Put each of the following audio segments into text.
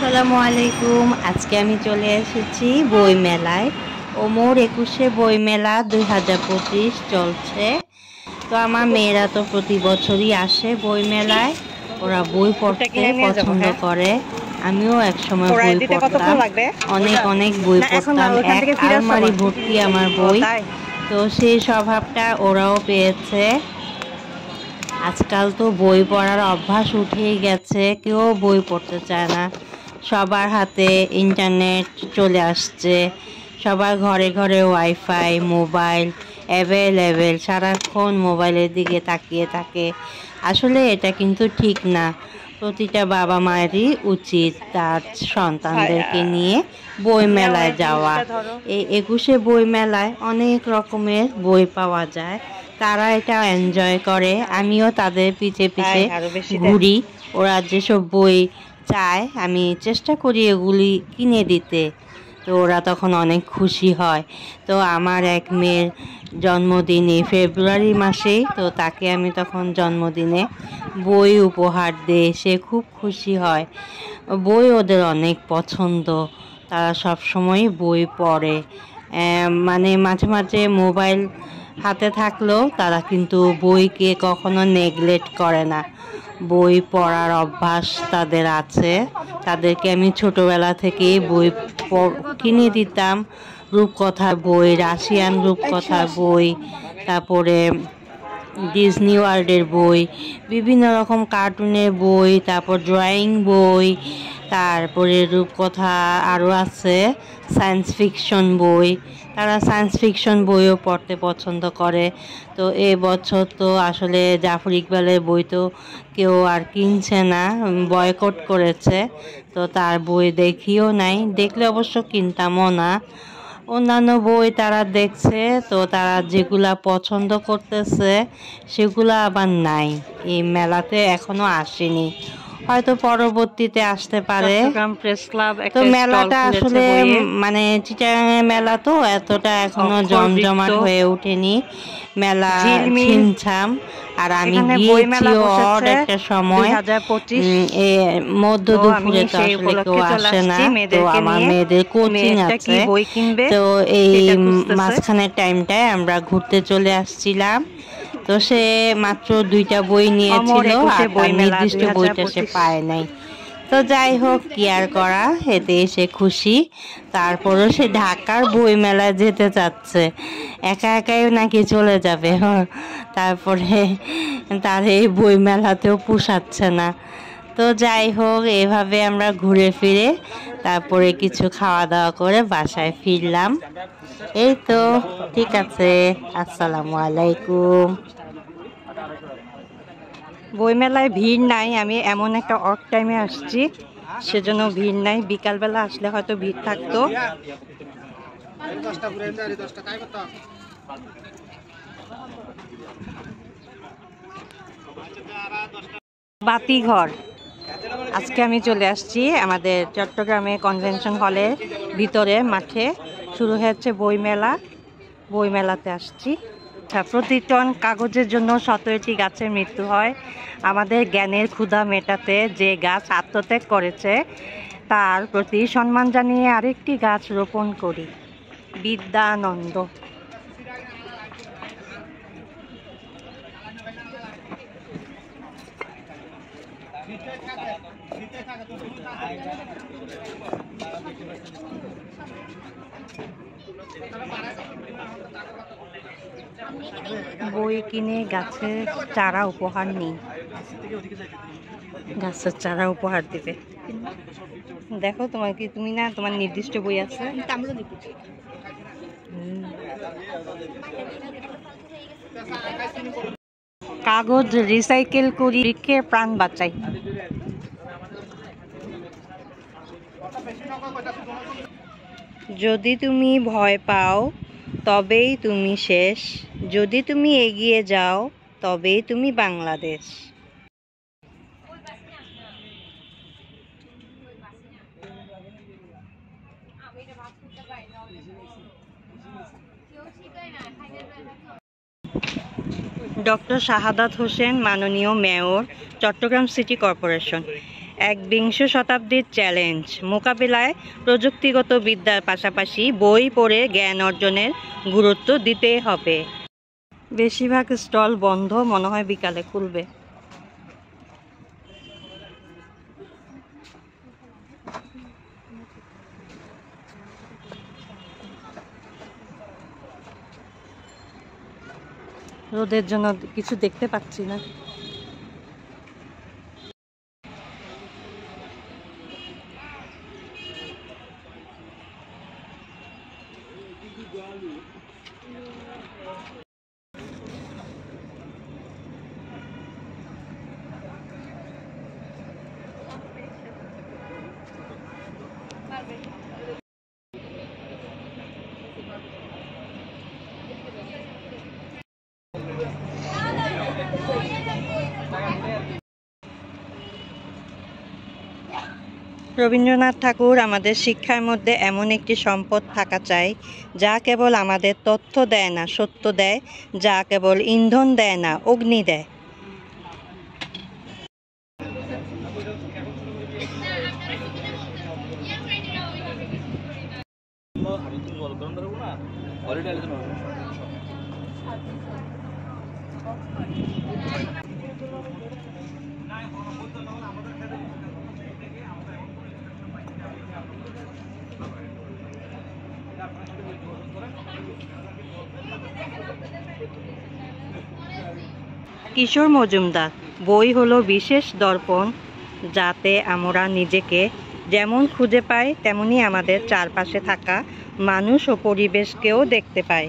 আসসালামু আলাইকুম। আজকে আমি চলে এসেছি বই মেলায়। ওমর 21শে বই মেলা 2025 চলছে। তো আমার মেয়েরা তো প্রতি বছরই আসে বই মেলায়। ওরা বই পড়তে পছন্দ করে। আমিও একসময় বই পড়তাম, অনেক অনেক বই পড়তাম, এক আলমারি ভর্তি আমার বই। তো সেই স্বভাবটা ওরাও পেয়েছে। আজকাল তো বই পড়ার অভ্যাস উঠেই গেছে, কেউ বই পড়তে চায় না। সবার হাতে ইন্টারনেট চলে আসছে, সবার ঘরে ঘরে ওয়াইফাই, মোবাইল অ্যাভেলেবেল, সারাক্ষণ মোবাইলের দিকে তাকিয়ে থাকে। আসলে এটা কিন্তু ঠিক না। প্রতিটা বাবা মায়েরই উচিত তার সন্তানদেরকে নিয়ে বই মেলায় যাওয়া। এই 21শে বই মেলায় অনেক রকমের বই পাওয়া যায়, তারা এটা এনজয় করে। আমিও তাদের পিছে পিছে ঘুরি। ওরা যেসব বই চায় আমি চেষ্টা করি এগুলি কিনে দিতে, তো ওরা তখন অনেক খুশি হয়। তো আমার এক মেয়ের জন্মদিনে ফেব্রুয়ারি মাসেই, তো তাকে আমি তখন জন্মদিনে বই উপহার দিই, সে খুব খুশি হয়। বই ওদের অনেক পছন্দ, তারা সব সময় বই পড়ে। মানে মাঝে মাঝে মোবাইল হাতে থাকলেও তারা কিন্তু বইকে কখনো নেগলেক্ট করে না। বই পড়ার অভ্যাস তাদের আছে। তাদেরকে আমি ছোটবেলা থেকেই বই কিনে দিতাম। রূপকথার বই, রাশিয়ান রূপকথার বই, তারপরে ডিজনি ওয়ার্ল্ডের বই, বিভিন্ন রকম কার্টুনের বই, তারপর ড্রয়িং বই, তারপরে রূপকথা আরও আছে সায়েন্স ফিকশন বই। তারা সায়েন্স ফিকশন বইও পড়তে পছন্দ করে। তো এবছর তো আসলে জাফর ইকবালের বই তো কেউ আর কিনছে না, বয়কট করেছে। তো তার বই দেখিও নাই, দেখলে অবশ্য কিনতামও না। অন্যান্য বই তারা দেখছে, তো তারা যেগুলা পছন্দ করতেছে সেগুলা আবার নাই, এই মেলাতে এখনো আসেনি, হয়তো পরবর্তীতে আসতে পারে। তো মেলাটা আসলে মানে চিটাগাংয়ের মেলা তো এতটা এখনো জমজমাট হয়ে ওঠেনি, মেলা ছিমছাম। আর আমি গিয়েছি অড একটা সময়, মধ্য দুপুরে তো আসলে কেউ আসে না। তো আমার মেয়েদের কোচিং আছে, তো এই মাঝখানের টাইমটায় আমরা ঘুরতে চলে আসছিলাম। তো সে মাত্র 2টা বই নিয়েছিল, আর তার নির্দিষ্ট বইটা সে পায় নাই। তো যাই হোক, কি আর করা, এতে এসে খুশি। তারপরও সে ঢাকার বই মেলায় যেতে চাচ্ছে, একা একাই নাকি চলে যাবে। তারপরে তার এই বই মেলাতেও পোষাচ্ছে না। তো যাই হোক, এভাবে আমরা ঘুরে ফিরে তারপরে কিছু খাওয়া দাওয়া করে বাসায় ফিরলাম। এই তো, ঠিক আছে, আসসালামু আলাইকুম। বইমেলায় ভিড় নাই, আমি এমন একটা অফ টাইমে আসছি সেজন্য ভিড় নাই। বিকালবেলা আসলে হয়তো ভিড় থাকতো। বাতিঘর, আজকে আমি চলে আসছি আমাদের চট্টগ্রামে কনভেনশন হলের ভিতরে মাঠে শুরু হয়েছে বইমেলা। বইমেলাতে আসছি। প্রতি টন কাগজের জন্য 17টি গাছের মৃত্যু হয়। আমাদের জ্ঞানের ক্ষুধা মেটাতে যে গাছ আত্মত্যাগ করেছে তার প্রতি সম্মান জানিয়ে আরেকটি গাছ রোপণ করি। বিদ্যানন্দ। বই কিনে গাছের চারা উপহার নিই, গাছের চারা উপহার দিবে। দেখো তোমার কি, তুমি না তোমার নির্দিষ্ট বই আছে? কাগজ রিসাইকেল করি, বৃক্ষের প্রাণ বাঁচাই। যদি তুমি ভয় পাও তবেই তুমি শেষ, যদি তুমি এগিয়ে যাও তবেই তুমি বাংলাদেশ। ডক্টর শাহাদাত হোসেন, মাননীয় মেয়র, চট্টগ্রাম সিটি কর্পোরেশন। একবিংশ শতাব্দীর চ্যালেঞ্জ মোকাবিলায় প্রযুক্তিগত বিদ্যার পাশাপাশি বই পড়ে জ্ঞান অর্জনের গুরুত্ব দিতে হবে। বেশিরভাগ স্টল বন্ধ, মনে হয় বিকালে খুলবে। রোদের জন্য কিছু দেখতে পাচ্ছি না। রবীন্দ্রনাথ ঠাকুর আমাদের শিক্ষার মধ্যে এমন একটি সম্পদ থাকা চাই যা কেবল আমাদের তথ্য দেয় না, সত্য দেয়, যা কেবল ইন্ধন দেয় না, অগ্নি দেয়। কিশোর মজুমদার, বই হলো বিশেষ দর্পণ, যাতে আমরা নিজেকে যেমন খুঁজে পাই তেমনি আমাদের চারপাশে থাকা মানুষ ও পরিবেশকেও দেখতে পাই।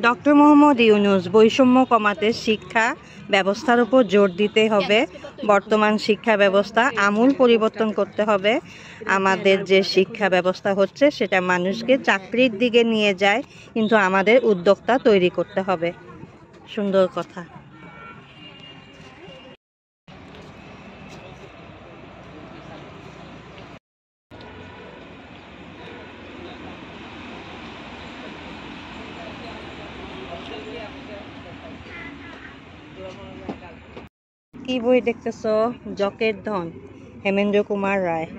ডক্টর মোহাম্মদ ইউনূস, বৈষম্য কমাতে শিক্ষা ব্যবস্থার উপর জোর দিতে হবে। বর্তমান শিক্ষা ব্যবস্থা আমূল পরিবর্তন করতে হবে। আমাদের যে শিক্ষা ব্যবস্থা হচ্ছে সেটা মানুষকে চাকরির দিকে নিয়ে যায়, কিন্তু আমাদের উদ্যোক্তা তৈরি করতে হবে। সুন্দর কথা। কি বই দেখতেছ? জকের ধন, হেমেন্দ্র কুমার রায়।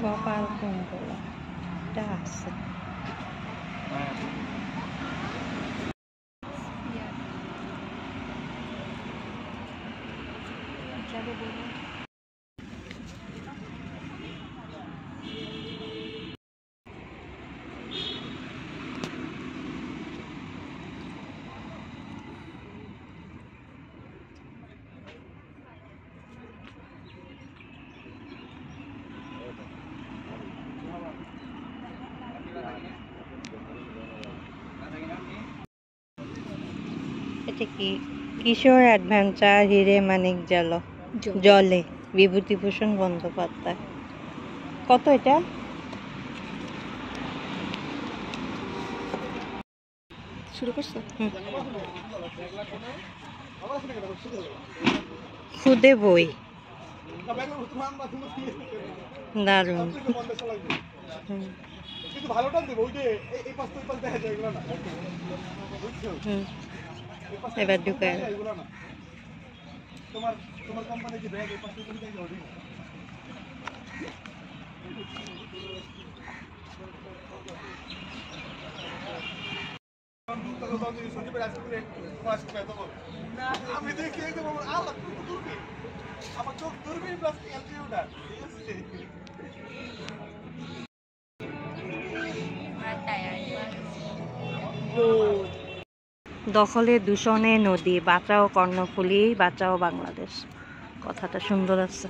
কপালকুণ্ডলা এটা আছে। এটা কি? কিশোর অ্যাডভেঞ্চার, হিরে মানিক জলে, বিভূতিভূষণ বন্দ্যোপাধ্যায়। কত এটা? শুরু করছো? খুদে বই, দারুণ। এবার ঢুকায় আমি দেখি আমার চোখ দূরবীন প্লাস ক্যালকুলেটর। দখলে দূষণে নদী, বাঁচাও কর্ণফুলী, বাঁচাও বাংলাদেশ। কথাটা সুন্দর আছে।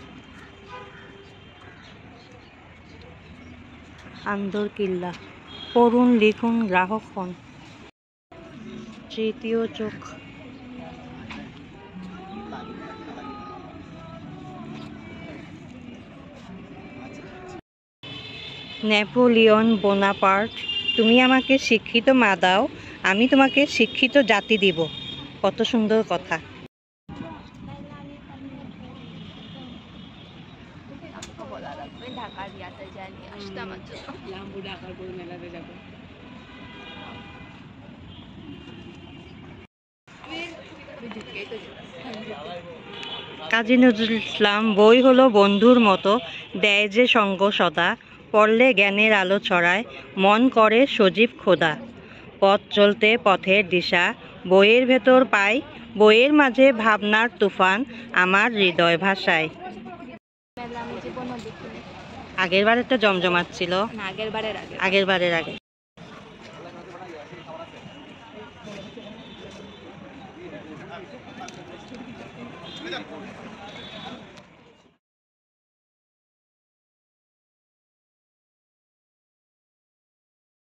আন্দর কিল্লা। পড়ুন, লিখুন, গ্রাহক হন। তৃতীয় চোখ। Napoleon Bonaparte. তুমি আমাকে শিক্ষিত মা দাও, আমি তোমাকে শিক্ষিত জাতি দিব। কত সুন্দর কথা। কাজী নজরুল ইসলাম। বই হলো বন্ধুর মতো, দেয় যে সঙ্গ সদা, পড়লে জ্ঞানের আলো ছড়ায়, মন করে সজীব খোদা। পথ চলতে পথের দিশা, বইয়ের ভেতর পাই, বইয়ের মাঝে ভাবনার তুফান, আমার হৃদয় ভাষায়। আগের বারেরটা জমজমাট ছিল, আগের বারের আগে।